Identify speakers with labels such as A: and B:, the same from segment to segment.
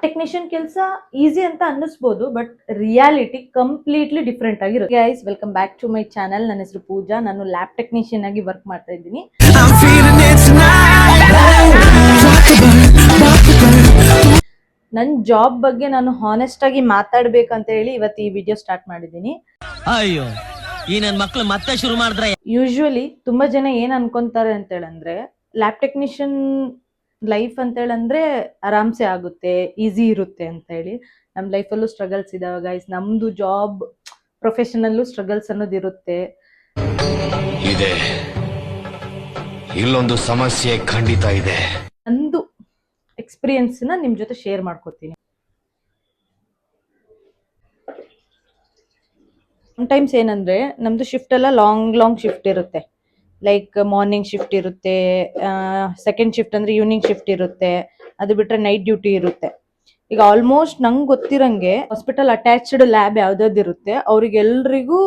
A: Technician ಕೆಲಸ easy ಅಂತ ಅನ್ನಿಸ್ಬೋದು, ಬಟ್ ರಿಯಾಲಿಟಿ ಕಂಪ್ಲೀಟ್ಲಿ ಡಿಫ್ರೆಂಟ್ ಆಗಿರುತ್ತೆ. Guys, welcome back to my channel. ನನ್ನ ಹೆಸರು ಪೂಜಾ. ನಾನು ಲ್ಯಾಬ್ ಟೆಕ್ನಿಷಿಯನ್ ಆಗಿ ವರ್ಕ್ ಮಾಡ್ತಾ ಇದ್ದೀನಿ. ನನ್ನ ಜಾಬ್ ಬಗ್ಗೆ ನಾನು ಹಾನೆಸ್ಟ್ ಆಗಿ ಮಾತಾಡ್ಬೇಕಂತ ಹೇಳಿ ಇವತ್ತು ಈ ವಿಡಿಯೋ ಸ್ಟಾರ್ಟ್ ಮಾಡಿದ್ದೀನಿ.
B: ಅಯ್ಯೋ, ಈ ನನ್ನ ಮಕ್ಕಳು ಮತ್ತೆ ಶುರು ಮಾಡಿದ್ರೆ.
A: ಯೂಶುವಲಿ ತುಂಬಾ ಜನ ಏನ್ ಅನ್ಕೊಂತಾರೆ ಅಂತ ಹೇಳಂದ್ರೆ, ಲ್ಯಾಬ್ ಟೆಕ್ನಿಷಿಯನ್ ಲೈಫ್ ಅಂತ ಹೇಳಂದ್ರೆ ಆರಾಮ್ಸೆ ಆಗುತ್ತೆ, ಈಸಿ ಇರುತ್ತೆ ಅಂತ ಹೇಳಿ. ನಮ್ಮ ಲೈಫಲ್ಲೂ ಸ್ಟ್ರಗಲ್ಸ್ ಇದಾವೆ ಗೈಸ್. ನಮ್ದು ಜಾಬ್ ಪ್ರೊಫೆಷನಲ್ಲೂ ಸ್ಟ್ರಗಲ್ಸ್ ಅನ್ನೋದು ಇರುತ್ತೆ.
C: ಇದೆ, ಇಲ್ಲೊಂದು ಸಮಸ್ಯೆ ಖಂಡಿತ ಇದೆ.
A: ನಂದು ಎಕ್ಸ್ಪೀರಿಯನ್ಸ್ ನ ನಿಮ್ ಜೊತೆ ಶೇರ್ ಮಾಡ್ಕೊತೀನಿ. ಸಮಟೈಮ್ಸ್ ಏನಂದ್ರೆ ನಮ್ದು ಶಿಫ್ಟ್ ಎಲ್ಲ ಲಾಂಗ್ ಶಿಫ್ಟ್ ಇರುತ್ತೆ. ಲೈಕ್ ಮಾರ್ನಿಂಗ್ ಶಿಫ್ಟ್ ಇರುತ್ತೆ, ಸೆಕೆಂಡ್ ಶಿಫ್ಟ್ ಅಂದ್ರೆ ಈವ್ನಿಂಗ್ ಶಿಫ್ಟ್ ಇರುತ್ತೆ, ಅದು ಬಿಟ್ರೆ ನೈಟ್ ಡ್ಯೂಟಿ ಇರುತ್ತೆ. ಈಗ ಆಲ್ಮೋಸ್ಟ್ ನಂಗೆ ಗೊತ್ತಿರಂಗೆ ಹಾಸ್ಪಿಟಲ್ ಅಟ್ಯಾಚ್ಡ್ ಲ್ಯಾಬ್ ಯಾವ್ದಾದ್ರು ಇರುತ್ತೆ, ಅವ್ರಿಗೆಲ್ರಿಗೂ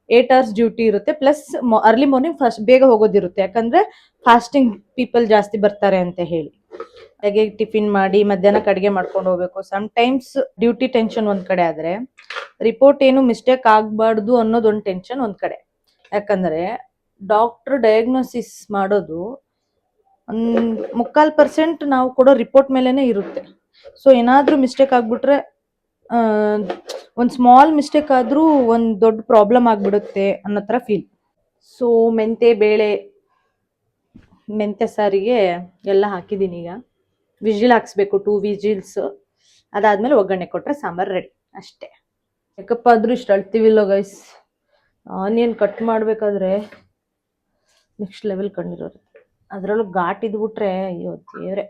A: 8 hours ಡ್ಯೂಟಿ ಇರುತ್ತೆ. ಪ್ಲಸ್ ಅರ್ಲಿ ಮಾರ್ನಿಂಗ್ ಫಸ್ಟ್ ಬೇಗ ಹೋಗೋದಿರುತ್ತೆ, ಯಾಕಂದ್ರೆ ಫಾಸ್ಟಿಂಗ್ ಪೀಪಲ್ ಜಾಸ್ತಿ ಬರ್ತಾರೆ ಅಂತ ಹೇಳಿ. ಹಾಗೆ ಟಿಫಿನ್ ಮಾಡಿ ಮಧ್ಯಾಹ್ನಕ್ಕೆ ಅಡುಗೆ ಮಾಡ್ಕೊಂಡು ಹೋಗ್ಬೇಕು. ಟೈಮ್ಸ್ ಡ್ಯೂಟಿ ಟೆನ್ಷನ್ ಒಂದ್ ಕಡೆ ಆದ್ರೆ, ರಿಪೋರ್ಟ್ ಏನು ಮಿಸ್ಟೇಕ್ ಆಗ್ಬಾರ್ದು ಅನ್ನೋದು ಒಂದು ಟೆನ್ಷನ್ ಒಂದ್ ಕಡೆ. ಯಾಕಂದ್ರೆ ಡಾಕ್ಟರ್ ಡಯಾಗ್ನೋಸಿಸ್ ಮಾಡೋದು 3/4% ನಾವು ಕೊಡೋ ರಿಪೋರ್ಟ್ ಮೇಲೆನೆ ಇರುತ್ತೆ. ಸೊ ಏನಾದ್ರೂ ಮಿಸ್ಟೇಕ್ ಆಗ್ಬಿಟ್ರೆ, ಒಂದ್ ಸ್ಮಾಲ್ ಮಿಸ್ಟೇಕ್ ಆದ್ರೂ ಒಂದ್ ದೊಡ್ಡ ಪ್ರಾಬ್ಲಮ್ ಆಗ್ಬಿಡುತ್ತೆ ಅನ್ನೋ ತರ ಫೀಲ್. ಸೊ ಮೆಂತೆ ಸಾರಿಗೆ ಎಲ್ಲ ಹಾಕಿದೀನಿ. ಈಗ ವಿಜಿಲ್ ಹಾಕ್ಸ್ಬೇಕು, 2 ವಿಜಿಲ್ಸ್. ಅದಾದ್ಮೇಲೆ ಒಗ್ಗರಣೆ ಕೊಟ್ರೆ ಸಾಂಬಾರ್ ರೆಡಿ ಅಷ್ಟೇ. ಯಾಕಪ್ಪ ಆದ್ರೂ ಇಷ್ಟು ಅಳ್ತೀವಿಲ್ಲ ಗೈಸ್. ಆನಿಯನ್ ಕಟ್ ಮಾಡ್ಬೇಕಾದ್ರೆ ನೆಕ್ಸ್ಟ್ ಲೆವೆಲ್ ಕಂಡಿರೋದು, ಅದ್ರಲ್ಲೂ ಘಾಟ್ ಇದ್ಬಿಟ್ರೆ ಅಯ್ಯೋ ದೇವ್ರೆ.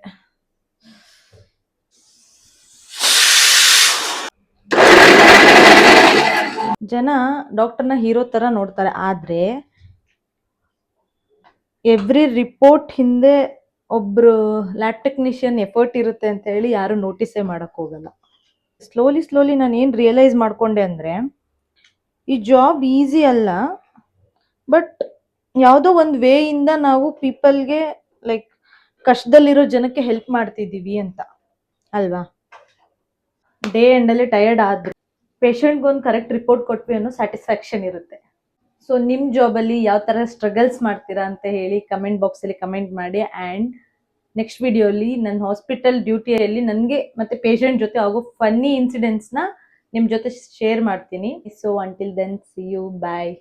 A: ಜನ ಡಾಕ್ಟರ್ನ ಹೀರೋ ತರ ನೋಡ್ತಾರೆ, ಆದ್ರೆ ಎವ್ರಿ ರಿಪೋರ್ಟ್ ಹಿಂದೆ ಒಬ್ರು ಲ್ಯಾಬ್ ಟೆಕ್ನಿಷಿಯನ್ ಎಫರ್ಟ್ ಇರುತ್ತೆ ಅಂತ ಹೇಳಿ ಯಾರು ನೋಟಿಸೇ ಮಾಡಕ್ ಹೋಗಲ್ಲ. ಸ್ಲೋಲಿ ನಾನು ಏನ್ ರಿಯಲೈಸ್ ಮಾಡ್ಕೊಂಡೆ ಅಂದ್ರೆ, ಈ ಜಾಬ್ ಈಸಿ ಅಲ್ಲ, ಬಟ್ ಯಾವುದೋ ಒಂದು ವೇ ಇಂದ ನಾವು ಪೀಪಲ್ಗೆ ಲೈಕ್ ಕಷ್ಟದಲ್ಲಿರೋ ಜನಕ್ಕೆ ಹೆಲ್ಪ್ ಮಾಡ್ತಿದೀವಿ ಅಂತ ಅಲ್ವಾ. ಡೇ ಎಂಡಲ್ಲಿ ಟಯರ್ಡ್ ಆದ್ರೆ ಪೇಷಂಟ್ಗೆ ಒಂದು ಕರೆಕ್ಟ್ ರಿಪೋರ್ಟ್ ಕೊಟ್ವಿ ಅನ್ನೋ ಸ್ಯಾಟಿಸ್ಫ್ಯಾಕ್ಷನ್ ಇರುತ್ತೆ. ಸೊ ನಿಮ್ಮ ಜಾಬಲ್ಲಿ ಯಾವ ಥರ ಸ್ಟ್ರಗಲ್ಸ್ ಮಾಡ್ತೀರಾ ಅಂತ ಹೇಳಿ ಕಮೆಂಟ್ ಬಾಕ್ಸಲ್ಲಿ ಕಮೆಂಟ್ ಮಾಡಿ. ಆ್ಯಂಡ್ ನೆಕ್ಸ್ಟ್ ವಿಡಿಯೋಲಿ ನನ್ನ ಹಾಸ್ಪಿಟಲ್ ಡ್ಯೂಟಿಯಲ್ಲಿ ನನಗೆ ಮತ್ತು ಪೇಷಂಟ್ ಜೊತೆ ಆಗೋ ಫನ್ನಿ ಇನ್ಸಿಡೆಂಟ್ಸ್ನ ನಿಮ್ಮ ಜೊತೆ ಶೇರ್ ಮಾಡ್ತೀನಿ. So until then, see you, bye.